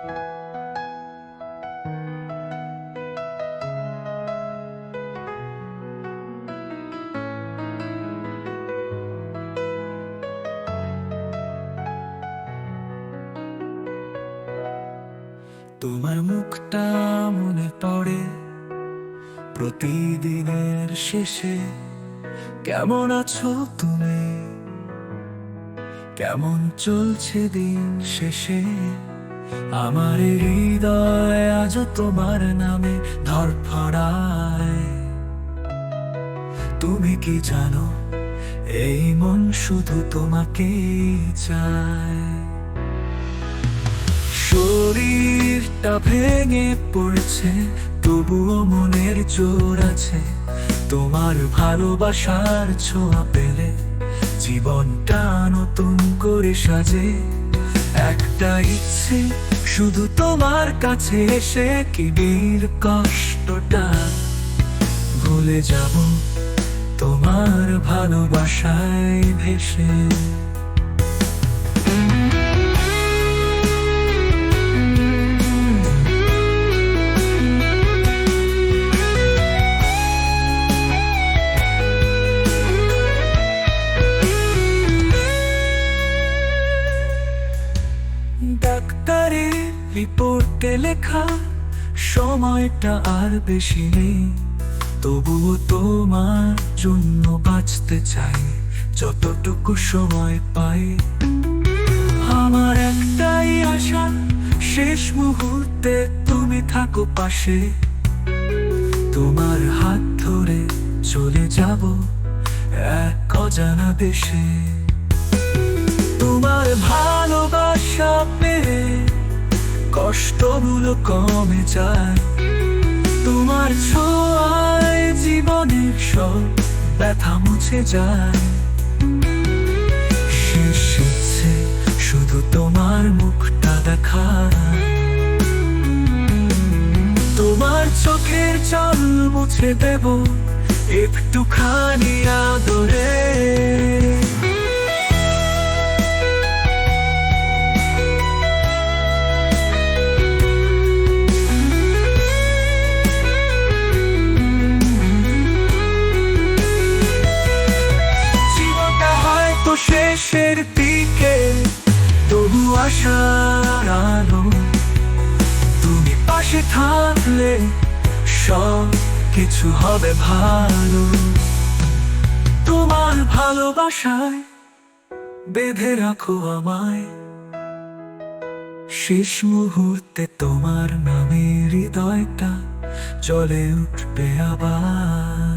তোমার মুখটা মনে পড়ে প্রতিদিনের শেষে। কেমন আছো তুমি, কেমন চলছে দিন শেষে? আমার হৃদয় আজ তোমার নামে ধড়ফড়ায়। তুমি কি জানো, এই মন শুধু তোমাকেই চায়। শরীরটা ভেঙে পড়েছে, তবুও মনের জোর আছে। তোমার ভালোবাসার ছোঁয়া পেলে জীবনটা নতুন করে সাজে। একটা ইচ্ছে শুধু তোমার কাছে এসে কিবির কষ্টটা ভুলে যাব তোমার ভালোবাসায় ভেসে। ডাক্তারের রিপোর্টে লেখা সময়টা আর বেশি নেই, তবুও তোমার জন্য বাঁচতে চাই যতটুকু সময় পাই। আমার একটাই আশা, শেষ মুহূর্তে তুমি থাকো পাশে। তোমার হাত ধরে চলে যাব এক অজানা দেশে। তোমার ভালোবাসা পেয়ে কষ্টগুলো কমে যায়। তোমার ছোঁয়ায় জীবনের সব ব্যথা মুছে যায়। শেষ ইচ্ছে শুধু তোমার মুখটা দেখা, তোমার চোখের জল মুছে দেব একটুখানি আদরে। শেষের দিকে তবু আশার আলো, তুমি পাশে থাকলে সব কিছু হবে ভালো। তোমার ভালোবাসায় বেঁধে রাখো আমায়, শেষ মুহূর্তে তোমার নামে হৃদয়টা জ্বলে উঠবে আবার।